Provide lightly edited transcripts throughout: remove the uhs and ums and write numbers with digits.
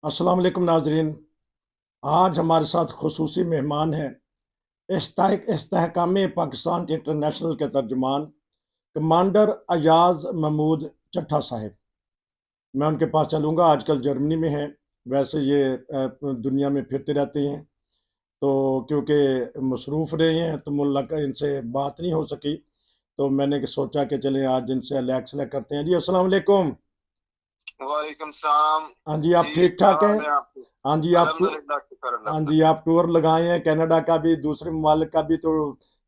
अस्सलाम वालेकुम नाजरीन। आज हमारे साथ खुसूसी मेहमान हैं इस्तेहकाम पाकिस्तान के इंटरनेशनल के तर्जुमान कमांडर अयाज महमूद चट्ठा साहब। मैं उनके पास चलूँगा। आजकल जर्मनी में हैं। वैसे ये दुनिया में फिरते रहते हैं, तो क्योंकि मसरूफ़ रहे हैं तो मुल्ला इनसे बात नहीं हो सकी, तो मैंने सोचा कि चलें आज इनसे अलग करते हैं। जी अस्सलाम वालेकुम। वालेकुम सलाम। हाँ जी, आप जी, ठीक क्या ठाक हैं? हाल है आपके? हाँ जी, अल्हम्दुलिल्लाह, शुक्र अल्लाह हाँ का। जी, आप टूर लगाए हैं कनाडा का भी, दूसरे ममालिक का भी, तो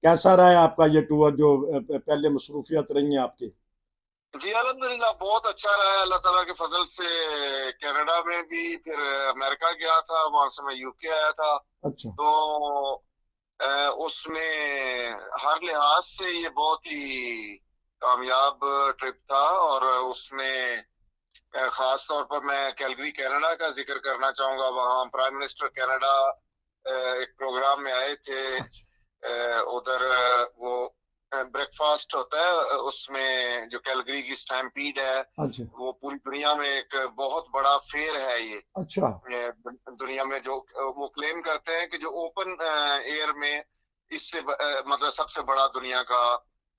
कैसा रहा है आपका ये टूर जो पहले मसरूफियत रही है आपकी? जी अल्हम्दुलिल्लाह, बहुत अच्छा रहा है अल्लाह ताला के फजल से। कनाडा में भी, फिर अमेरिका गया था, वहां से मैं यूके आया था। अच्छा। तो उसमें हर लिहाज से ये बहुत ही कामयाब ट्रिप था। और उसमें खास तौर पर मैं कैलगरी कनाडा का जिक्र करना चाहूंगा। वहाँ प्राइम मिनिस्टर कनाडा एक प्रोग्राम में आए थे। अच्छा। उधर वो ब्रेकफास्ट होता है, उसमें जो कैलगरी की स्टैम्पीड है, अच्छा। वो पूरी दुनिया में एक बहुत बड़ा फेयर है ये। अच्छा। दुनिया में जो वो क्लेम करते हैं कि जो ओपन एयर में इससे मतलब सबसे बड़ा दुनिया का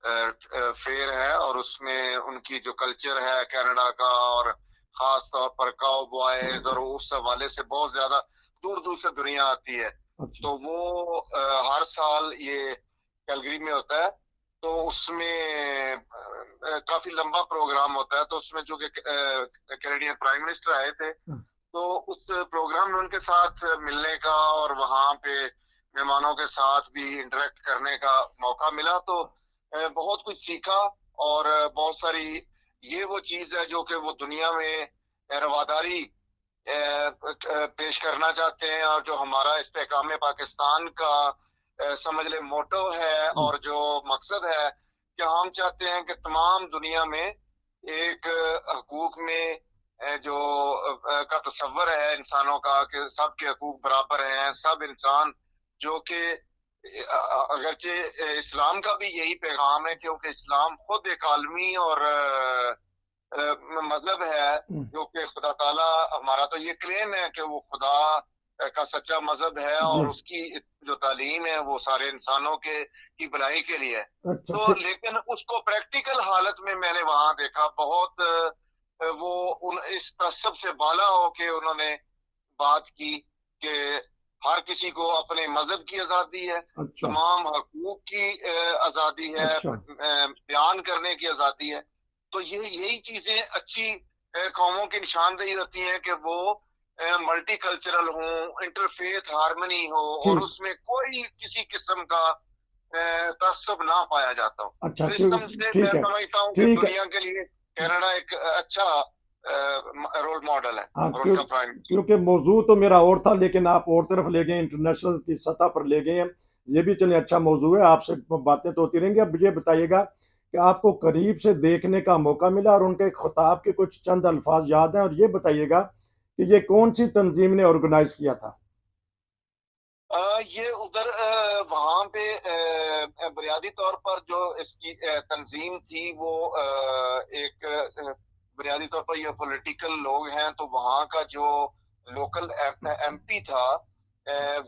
फेयर है। और उसमें उनकी जो कल्चर है कनाडा का, और खास तौर पर काउबॉयज, और उस हवाले से बहुत ज्यादा दूर दूर से दुनिया आती है। अच्छा। तो वो हर साल ये कैलगरी में होता है। तो उसमें काफी लंबा प्रोग्राम होता है। तो उसमें जो कि कैनेडियन प्राइम मिनिस्टर आए थे, हाँ। तो उस प्रोग्राम में उनके साथ मिलने का और वहाँ पे मेहमानों के साथ भी इंटरेक्ट करने का मौका मिला। तो बहुत कुछ सीखा। और बहुत सारी ये वो चीज है जो कि वो दुनिया में रवादारी पेश करना चाहते हैं। और जो हमारा इस्तेहकाम पाकिस्तान का समझ ले मोटो है, हम्म। और जो मकसद है कि हम चाहते हैं कि तमाम दुनिया में एक हकूक में जो का तस्वर है इंसानों का, कि सबके हकूक बराबर हैं। सब इंसान जो कि अगरचे इस्लाम का भी यही पैगाम है, क्योंकि इस्लाम खुद एक आलमी और मजहब है, हम्म। जो कि खुदा ताला, हमारा तो ये क्लेम है कि वो खुदा का सच्चा मजहब है, जी। और उसकी जो तालीम है वो सारे इंसानों के की भलाई के लिए है। अच्छा, तो ठीक। लेकिन उसको प्रैक्टिकल हालत में मैंने वहां देखा, बहुत वो उन इस तसब से बाला होके उन्होंने बात की कि हर किसी को अपने मजहब की आजादी है, अच्छा। तमाम हकूक की आजादी है, अच्छा। बयान करने की आजादी है। तो ये यही चीजें अच्छी कौमों की निशानदेही होती हैं कि वो मल्टी कल्चरल हो, इंटरफेथ हारमनी हो, और ठीक। उसमें कोई किसी किस्म का तसब ना पाया जाता हो। अच्छा, तो इस क्यों? कम से मैं ठीक है। समझता हूँ कि ठीक है। दुनिया के लिए कनाडा एक अच्छा रोल मॉडल है, हाँ, और उनका प्राइम। क्योंकि मौजू तो मेरा और था, लेकिन आप और तरफ ले गए, इंटरनेशनल की सतह पर ले गए हैं। ये भी चलिए अच्छा मौजू है, आपसे बातें तो होती रहेंगी। अब ये बताइएगा कि आपको करीब से देखने का मौका मिला और उनके खिताब के कुछ चंद अल्फाज याद हैं, और ये बताइएगा कि ये कौन सी तंजीम ने ऑर्गेनाइज किया था? ये उधर वहां पे बुनियादी तौर पर जो इसकी तंजीम थी, वो एक बुनियादी तौर पर ये पॉलिटिकल लोग हैं। तो वहाँ का जो लोकल एमपी था,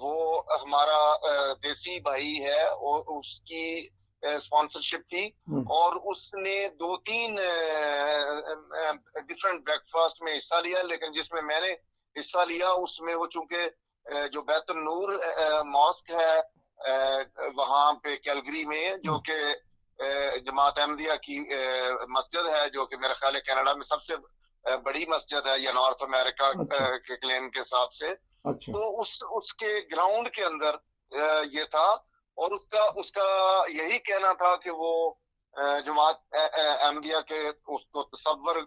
वो हमारा देसी भाई है, और उसकी स्पॉन्सरशिप थी। हम्म। और उसने दो तीन डिफरेंट ब्रेकफास्ट में हिस्सा लिया, लेकिन जिसमें मैंने हिस्सा लिया उसमें वो, चूंकि जो बैतुल नूर मॉस्क है वहां पे कैलगरी में, जो कि जमात अहमदिया की मस्जिद है, जो कि मेरे ख्याल है कनाडा में सबसे बड़ी मस्जिद है, या नॉर्थ अमेरिका अच्छा। के क्लेम के हिसाब से। अच्छा। तो उसके ग्राउंड के अंदर ये था। और उसका उसका यही कहना था कि वो जमात अहमदिया के उसको तस्वर,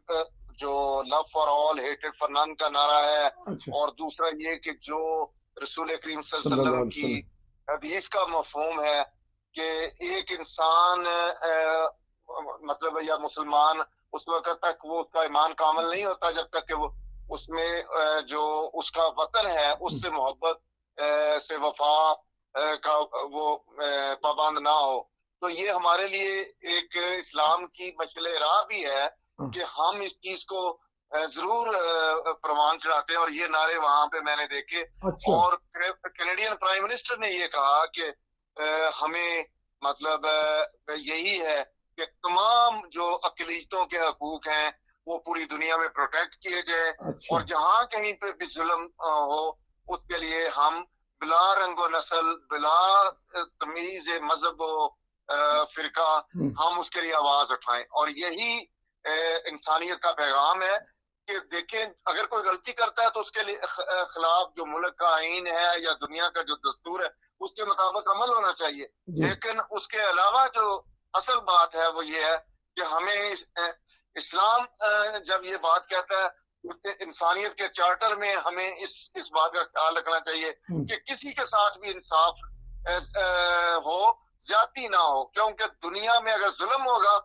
जो लव फॉर ऑल हेटेड फॉर नन का नारा है, अच्छा। और दूसरा ये कि जो रसूल करीम सल्लल्लाहु सल्लल्लाहु अलैहि वसल्लम अलैहि की वसल्लम। हदीस का मफहूम है कि एक इंसान मतलब या मुसलमान उस वक्त तक वो उसका ईमान कामिल नहीं होता जब तक कि वो उसमें जो उसका वतन है उससे मोहब्बत से वफा का वो पाबंद ना हो। तो ये हमारे लिए एक इस्लाम की मशले राह भी है हाँ। कि हम इस चीज को जरूर प्रमाण चढ़ाते हैं, और ये नारे वहां पे मैंने देखे। अच्छा। और कैनेडियन प्राइम मिनिस्टर ने ये कहा कि हमें मतलब यही है कि तमाम जो अकलीतों के हकूक हैं वो पूरी दुनिया में प्रोटेक्ट किए जाए, अच्छा। और जहां कहीं पे भी जुल्म हो उसके लिए हम बिला रंगो नस्ल, बिला तमीज मजहब फिरका, हम्म, हम उसके लिए आवाज उठाएं। और यही इंसानियत का पैगाम है कि देखें, अगर कोई गलती करता है तो उसके लिए खिलाफ जो मुल्क का आईन है या दुनिया का जो दस्तूर है उसके मुताबिक अमल होना चाहिए। जी। लेकिन उसके अलावा जो असल बात है वो ये है कि हमें इस्लाम जब ये बात कहता है, इंसानियत के चार्टर में हमें इस बात का ख्याल रखना चाहिए हम्म, कि किसी के साथ भी इंसाफ हो, ज्यादती ना हो, क्योंकि दुनिया में अगर जुल्म होगा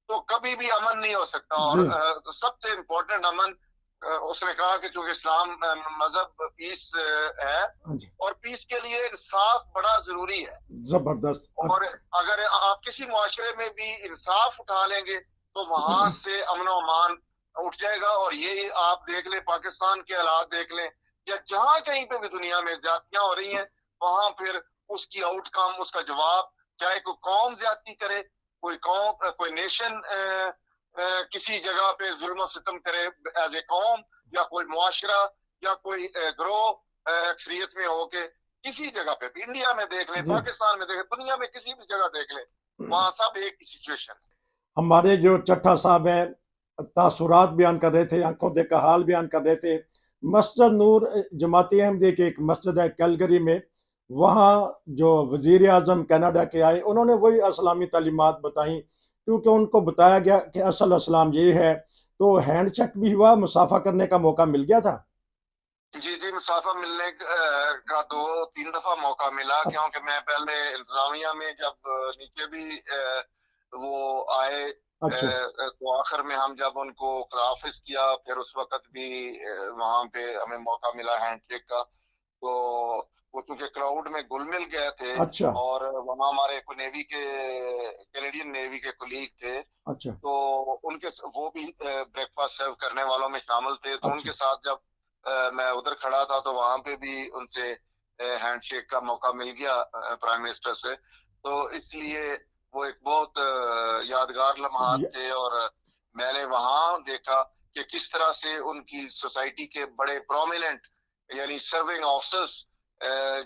तो कभी भी अमन नहीं हो सकता। जी। और सबसे इम्पोर्टेंट अमन, उसने कहा कि चूंकि इस्लाम मजहब पीस है, हाँ जी। और पीस के लिए इंसाफ बड़ा जरूरी है। जबरदस्त। और अगर आप किसी मुआशरे में भी इंसाफ उठा लेंगे तो वहां से अमन और अमान उठ जाएगा। और ये आप देख लें, पाकिस्तान के हालात देख लें, या जहां कहीं पे भी दुनिया में ज्यादतियां हो रही हैं, वहां फिर उसकी आउटकम, उसका जवाब, चाहे कोई कौम ज्यादती करे, कोई कौम, कोई नेशन किसी जगह पे जुल्म सितम करे एज ए कौम, या कोई मुआशरा, या कोई ग्रोह अक्सरियत में होके किसी जगह पे भी, इंडिया में देख ले, जी। पाकिस्तान में देख ले, दुनिया में किसी भी जगह देख ले, वहां सब एक ही सिचुएशन है। हमारे जो चट्टा साहब हैं तासुरात बयान कर रहे थे, आंखों देखा हाल बयान कर रहे थे। मस्जिद नूर जमाती अहमदी की एक मस्जिद है कैलगरी में, वहाँ जो वजीर आजम कनाडा के आए उन्होंने वही इस्लामी तालीमात बताई, क्योंकि उनको बताया गया कि असल इस्लाम ये है। तो हैंड चेक भी हुआ, मुसाफा करने का मौका मिल गया था। जी जी, मुसाफा मिलने का 2-3 दफा मौका मिला, अच्छा। क्योंकि मैं पहले इंतजामिया में जब नीचे भी वो आए, अच्छा। तो आखिर में हम जब उनको खुदाफिज किया, फिर उस वक्त भी वहां पे हमें मौका मिला हैंडशेक का। तो वो चूंकि क्राउड में घुल मिल गए थे, अच्छा। और वहाँ हमारे को नेवी के, कैनेडियन नेवी के कुलीग थे, अच्छा। तो उनके वो भी ब्रेकफास्ट सर्व करने वालों में शामिल थे। तो अच्छा। उनके साथ जब मैं उधर खड़ा था तो वहां पे भी उनसे हैंडशेक का मौका मिल गया प्राइम मिनिस्टर से। तो इसलिए वो एक बहुत यादगार लम्हात जी। थे। और मैंने वहां देखा कि किस तरह से उनकी सोसाइटी के बड़े प्रोमिनेंट, यानी सर्विंग ऑफिसर्स,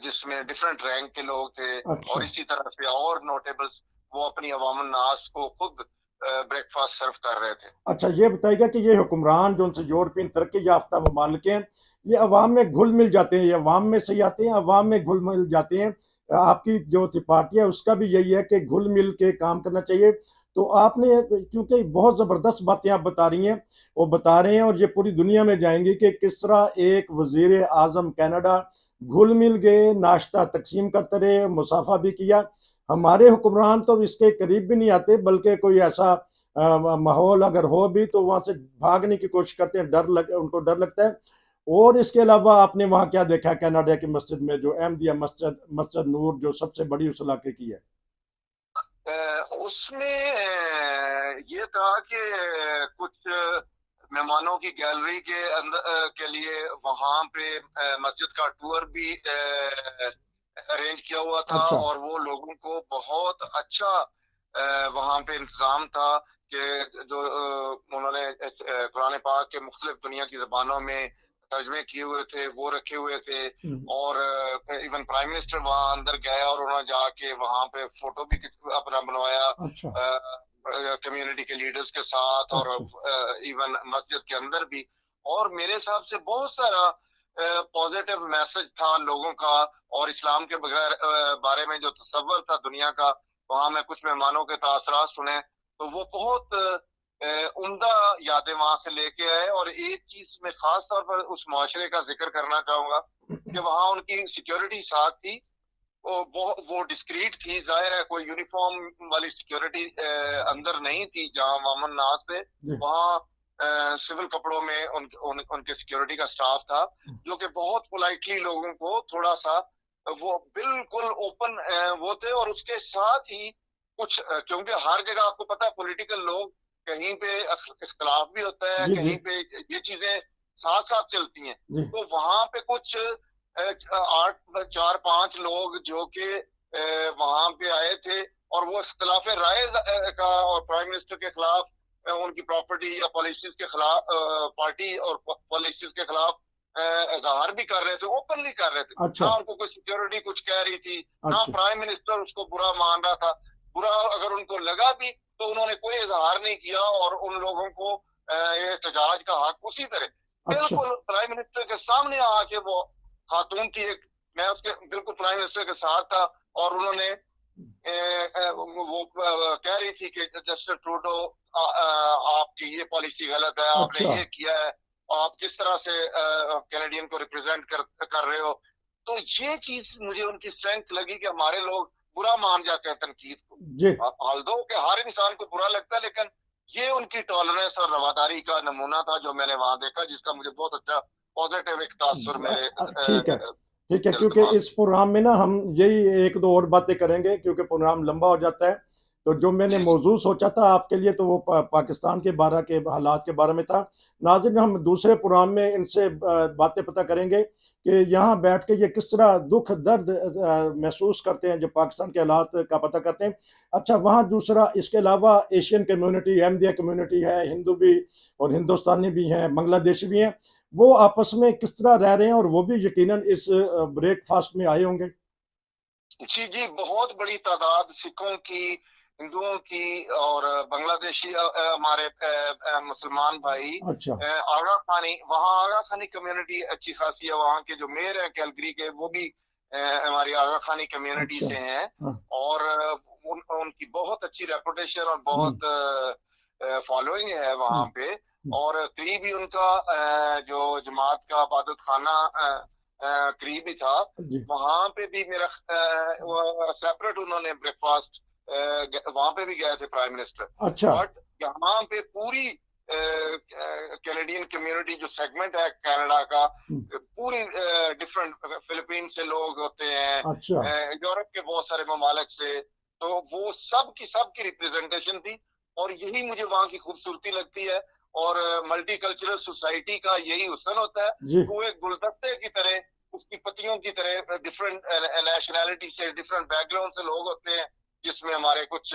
जिसमें डिफरेंट रैंक के लोग थे, और अच्छा। इसी तरह से और नोटेबल्स, वो अपनी अवाम नास को खुद ब्रेकफास्ट सर्व कर रहे थे। अच्छा, ये बताइएगा कि ये हुक्मरान जो उनसे यूरोपियन तरक्की याफ्ता ममालिक हैं, ये अवाम में घुल मिल जाते हैं, ये अवाम में से आते हैं, अवाम में घुल मिल जाते हैं। आपकी जो पार्टी है उसका भी यही है कि घुल मिल के काम करना चाहिए। तो आपने, क्योंकि बहुत ज़बरदस्त बातें आप बता रही हैं, वो बता रहे हैं और ये पूरी दुनिया में जाएंगी कि किस तरह एक वजीर आजम कनाडा घुल मिल गए, नाश्ता तकसीम करते रहे, मुसाफा भी किया। हमारे हुक्मरान तो इसके करीब भी नहीं आते, बल्कि कोई ऐसा माहौल अगर हो भी तो वहां से भागने की कोशिश करते हैं, उनको डर लगता है। और इसके अलावा आपने वहां क्या देखा कनाडा की मस्जिद में, जो अहमदिया मस्जिद, मस्जिद नूर जो सबसे बड़ी उस इलाके की है? उसमें ये था कि कुछ मेहमानों की गैलरी के अंदर के लिए वहां पे मस्जिद का टूर भी अरेंज किया हुआ था, अच्छा। और वो लोगों को बहुत अच्छा वहां पे इंतजाम था कि जो उन्होंने कुरान पाक के मुख्तलिफ दुनिया की जबानों में तर्जमे किए हुए थे वो रखे हुए थे। और इवन प्राइम मिनिस्टर वहां अंदर गया और उन्होंने जाके वहां पे फोटो भी अपना बनवाया अच्छा। कम्युनिटी के लीडर्स के साथ, और अच्छा। इवन मस्जिद के अंदर भी। और मेरे हिसाब से बहुत सारा पॉजिटिव मैसेज था लोगों का, और इस्लाम के बगैर बारे में जो तस्वर था दुनिया का, वहां में कुछ मेहमानों के तासरात सुने, तो वो बहुत उम्दा यादें वहां से लेके आए। और एक चीज में खास तौर पर उस मुआशरे का जिक्र करना चाहूंगा कि वहां उनकी सिक्योरिटी साथ थी, वो डिस्क्रीट थी। जाहिर है कोई यूनिफॉर्म वाली सिक्योरिटी अंदर नहीं थी जहां मामून नाज थे, वहां सिविल कपड़ों में उनके सिक्योरिटी का स्टाफ था, जो कि बहुत पोलाइटली लोगों को थोड़ा सा, वो बिल्कुल ओपन वो थे। और उसके साथ ही कुछ क्योंकि हर जगह आपको पता है पॉलिटिकल लोग कहीं पे इख्तलाफ भी होता है, जी जी कहीं पे ये चीजें साथ साथ चलती हैं। जी। तो वहां पे कुछ 4-5 लोग जो कि वहां पे आए थे और वो इख्तलाफ राय का और प्राइम मिनिस्टर के खिलाफ उनकी प्रॉपर्टी या पॉलिसीज के खिलाफ पार्टी और पॉलिसीज के खिलाफ इजहार भी कर रहे थे, ओपनली कर रहे थे। अच्छा ना उनको कोई सिक्योरिटी कुछ कह रही थी, ना अच्छा प्राइम मिनिस्टर उसको बुरा मान रहा था। बुरा अगर उनको लगा भी तो उन्होंने कोई इजहार नहीं किया और उन लोगों को एहतजाज का हक उसी तरह अच्छा बिल्कुल प्राइम मिनिस्टर के सामने आके वो खातून थी एक, मैं उसके बिल्कुल प्राइम मिनिस्टर के साथ था और उन्होंने वो कह रही थी कि जस्टिस ट्रूडो आपकी ये पॉलिसी गलत है, आपने अच्छा ये किया है, आप किस तरह से कैनेडियन को रिप्रेजेंट कर रहे हो। तो ये चीज मुझे उनकी स्ट्रेंथ लगी कि हमारे लोग बुरा मान जाते हैं तनकीद जी। को। हाल्दो कि हर इंसान को बुरा लगता है, लेकिन ये उनकी टॉलरेंस और रवादारी का नमूना था जो मैंने वहां देखा, जिसका मुझे बहुत अच्छा पॉजिटिव एक तासुर मेरे ठीक है ठीक है, क्योंकि दिल-दिमाग। इस प्रोग्राम में ना हम यही एक दो और बातें करेंगे क्योंकि प्रोग्राम लंबा हो जाता है। तो जो मैंने जी, जी। मौजू सोचा था आपके लिए तो वो पाकिस्तान के हालात के बारे में था। नाज़रीन, हम दूसरे प्रोग्राम में इनसे बातें पता करेंगे कि यहाँ बैठ के ये किस तरह दुख दर्द महसूस करते हैं जब पाकिस्तान के हालात का पता करते हैं। अच्छा, वहाँ दूसरा इसके अलावा एशियन कम्युनिटी, अहमदिया कम्युनिटी है, हिंदू भी और हिंदुस्तानी भी हैं, बांग्लादेशी भी हैं। वो आपस में किस तरह रह रहे हैं और वो भी यकीनन इस ब्रेकफास्ट में आए होंगे। जी, जी, बहुत बड़ी तादाद सिखों की, हिंदुओं की और बांग्लादेशी हमारे मुसलमान भाई अच्छा आगा खानी, वहाँ आगा खानी कम्युनिटी अच्छी खासी है। वहाँ के जो मेयर हैं कैलगरी के, वो भी हमारी आगा खानी कम्युनिटी अच्छा। से हैं हाँ। और उनकी बहुत अच्छी रेपुटेशन और हम्म, बहुत फॉलोइंग है वहाँ हम्म, पे। हम्म, और करीब ही उनका जो जमात का इबादत खाना करीब ही था। जी। वहां पे भी मेरा सेपरेट उन्होंने ब्रेकफास्ट वहां पे भी गए थे प्राइम मिनिस्टर। अच्छा। बट यहाँ पे पूरी कैनेडियन कम्युनिटी जो सेगमेंट है कनाडा का, हम्म, पूरी डिफरेंट, फिलीपीन से लोग होते अच्छा हैं, यूरोप के बहुत सारे ममालिक से, तो वो सब की रिप्रेजेंटेशन थी। और यही मुझे वहां की खूबसूरती लगती है। और मल्टी कल्चरल सोसाइटी का यही हुस्न होता है जी। कि वो एक गुलदस्ते की तरह, उसकी पत्तियों की तरह डिफरेंट नेशनैलिटी से, डिफरेंट बैकग्राउंड से लोग होते हैं, जिसमें हमारे कुछ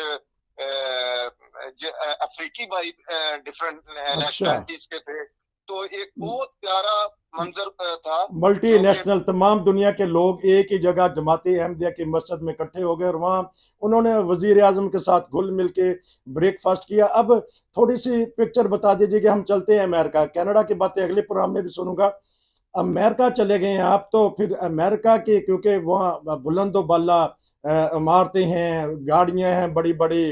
अफ्रीकी भाई डिफरेंट अच्छा, नेशनैलिटीज के थे। तो एक बहुत प्यारा मंजर था मल्टी जो कि नेशनल तमाम दुनिया के लोग एक ही जगह जमात अहमदिया की मस्जिद में इकट्ठे हो गए और वहाँ उन्होंने वजीर आजम के साथ घुल मिल के ब्रेकफास्ट किया। अब थोड़ी सी पिक्चर बता दीजिए कि हम चलते हैं अमेरिका। कनाडा की बातें अगले प्रोग्राम में भी सुनूंगा। अमेरिका चले गए हैं आप, तो फिर अमेरिका के क्योंकि वहाँ बुलंदो बाला इमारतें हैं, गाड़ियां हैं बड़ी बड़ी,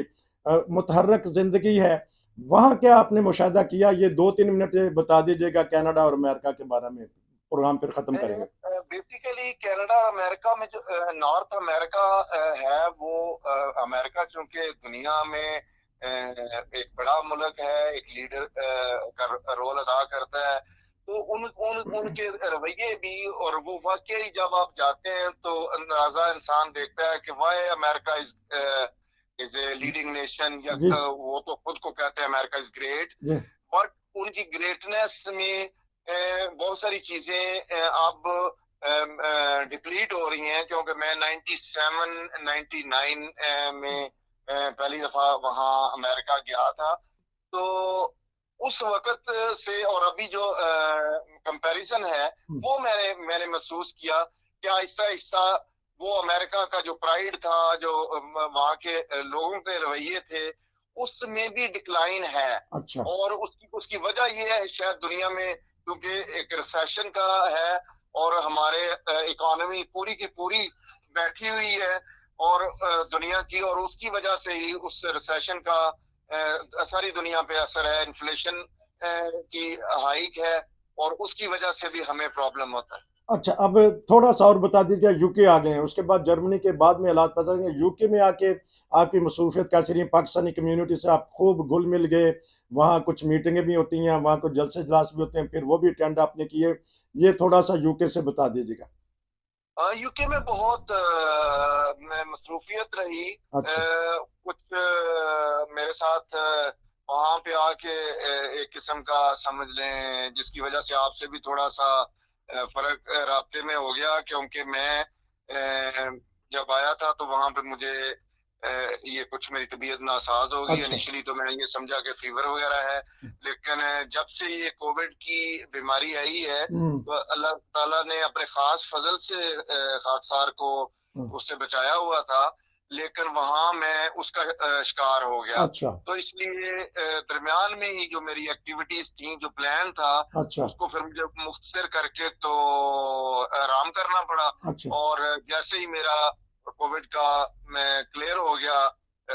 मुतहर्रक जिंदगी है। वहाँ क्या आपने मुशाहिदा किया, ये 2-3 मिनट बता दीजिएगा कनाडा और अमेरिका के बारे में, प्रोग्राम फिर खत्म करेंगे। बेसिकली कनाडा और अमेरिका में जो नॉर्थ अमेरिका है, वो अमेरिका चूंकि दुनिया में एक बड़ा मुल्क है, एक लीडर का रोल अदा करता है, तो उनके रवैये भी, और वो वाकई जब आप जाते हैं तो अंदाजा इंसान देखता है कि why America is a leading nation, या जी वो तो खुद को कहते हैं अमेरिका इज ग्रेट। जी बट उनकी ग्रेटनेस में बहुत सारी चीजें अब डिप्लीट हो रही हैं, क्योंकि मैं 97 99 में पहली दफा वहां अमेरिका गया था। तो उस वक्त से और अभी जो कंपैरिजन है, वो मैंने महसूस किया कि आहिस्ता आहिस्ता वो अमेरिका का जो प्राइड था, जो वहाँ के लोगों के रवैये थे, उसमें भी डिक्लाइन है। अच्छा और उसकी वजह ये है शायद दुनिया में, क्योंकि एक रिसेशन का है और हमारे इकोनॉमी पूरी की पूरी बैठी हुई है और दुनिया की, और उसकी वजह से ही उस रिसेशन का सारी दुनिया पे असर है। इन्फ्लेशन की हाइक है और उसकी वजह से भी हमें प्रॉब्लम होता है। अच्छा, अब थोड़ा सा और बता दीजिए, यूके आ गए हैं, उसके बाद जर्मनी के बाद में हालात पता चलेंगे। यूके में आके आपकी मसरूफियत कैसी रही? पाकिस्तानी कम्युनिटी से आप खूब घुल मिल गए, वहाँ कुछ मीटिंगें भी होती हैं, वहाँ कुछ जलसे इजलास भी होते हैं, फिर वो भी अटेंड आपने किए। ये थोड़ा सा यूके से बता दीजिएगा। यूके में बहुत मसरूफियत रही। अच्छा कुछ मेरे साथ वहां पे आके एक किस्म का समझ लें, जिसकी वजह से आपसे भी थोड़ा सा फर्क राब्ते में हो गया, क्योंकि मैं जब आया था तो वहां पे मुझे ये कुछ मेरी तबीयत नासाज हो गई। अच्छा। इनिशियली तो मैंने ये समझा कि फीवर वगैरह है, लेकिन जब से ये कोविड की बीमारी आई है हम्म। तो अल्लाह ताला ने अपने खास फजल से खाकसार को हम्म। उससे बचाया हुआ था, लेकिन वहां मैं उसका शिकार हो गया। अच्छा। तो इसलिए दरमियान में ही जो मेरी एक्टिविटीज थी, जो प्लान था, अच्छा। उसको फिर मुझे मुख्तसर करके तो आराम करना पड़ा। अच्छा। और जैसे ही मेरा कोविड का मैं क्लियर हो गया,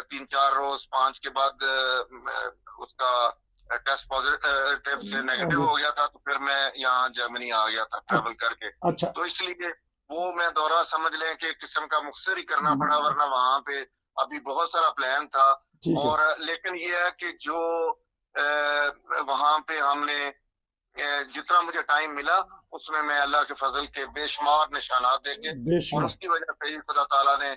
3-4 रोज 5 के बाद उसका टेस्ट पॉजिटिव से नेगेटिव अरे। हो गया था, तो फिर मैं यहाँ जर्मनी आ गया था ट्रैवल अच्छा। करके। अच्छा। तो इसलिए वो मैं दौरा समझ लें कि किस्म का मुख्तसर ही करना पड़ा, वरना वहां पे अभी बहुत सारा प्लान था। ठीक है। और लेकिन ये है कि जो वहां पे हमने जितना मुझे टाइम मिला, उसमें मैं अल्लाह के फजल के बेशुमार निशानात देखे, और बेशुमार। उसकी वजह से ही खुदा ताला ने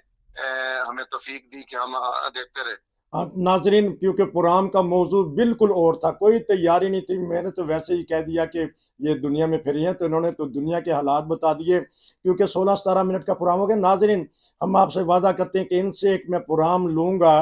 हमें तौफीक दी कि हम देखते रहे। हाँ नाजरीन, क्योंकि प्रोग्राम का मौजू बिल्कुल और था, कोई तैयारी नहीं थी, मैंने तो वैसे ही कह दिया कि ये दुनिया में फिरी हैं, तो इन्होंने तो दुनिया के हालात बता दिए। क्योंकि 16-17 मिनट का प्रोग्राम हो गया। नाजरीन, हम आपसे वादा करते हैं कि इनसे एक मैं प्रोग्राम लूंगा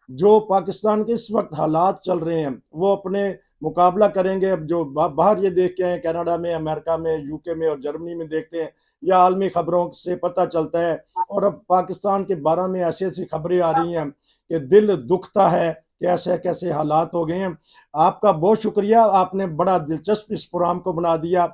जो पाकिस्तान के इस वक्त हालात चल रहे हैं वो अपने मुकाबला करेंगे। अब जो बाहर ये देख के हैं, कनाडा में, अमेरिका में, यूके में और जर्मनी में देखते हैं, या आलमी खबरों से पता चलता है। और अब पाकिस्तान के बारे में ऐसी ऐसी खबरें आ रही हैं कि दिल दुखता है कि ऐसे कैसे हालात हो गए हैं। आपका बहुत शुक्रिया, आपने बड़ा दिलचस्प इस प्रोग्राम को बना दिया।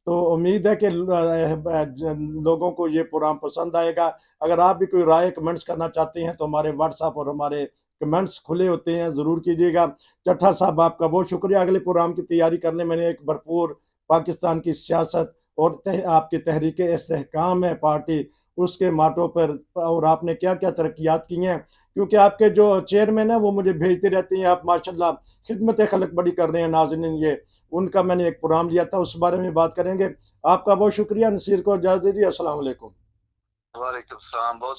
तो उम्मीद है कि लोगों को ये प्रोग्राम पसंद आएगा। अगर आप भी कोई राय कमेंट्स करना चाहते हैं तो हमारे व्हाट्सएप और हमारे कमेंट्स खुले होते हैं, ज़रूर कीजिएगा। चट्ठा साहब, आपका बहुत शुक्रिया। अगले प्रोग्राम की तैयारी करने में एक भरपूर पाकिस्तान की सियासत और आपकी तहरीक इस्तेहकाम है पार्टी, उसके माटो पर, और आपने क्या क्या तरक्यात की हैं। क्योंकि आपके जो चेयरमैन है वो मुझे भेजते रहते हैं, आप माशाल्लाह खिदमत खलक बड़ी कर रहे हैं। नाज़रीन, ये उनका मैंने एक प्रोग्राम लिया था, उस बारे में बात करेंगे। आपका बहुत शुक्रिया। नसीर को इजाज़त दीजिए। अस्सलाम वालेकुम। वालेकुम सलाम। बहुत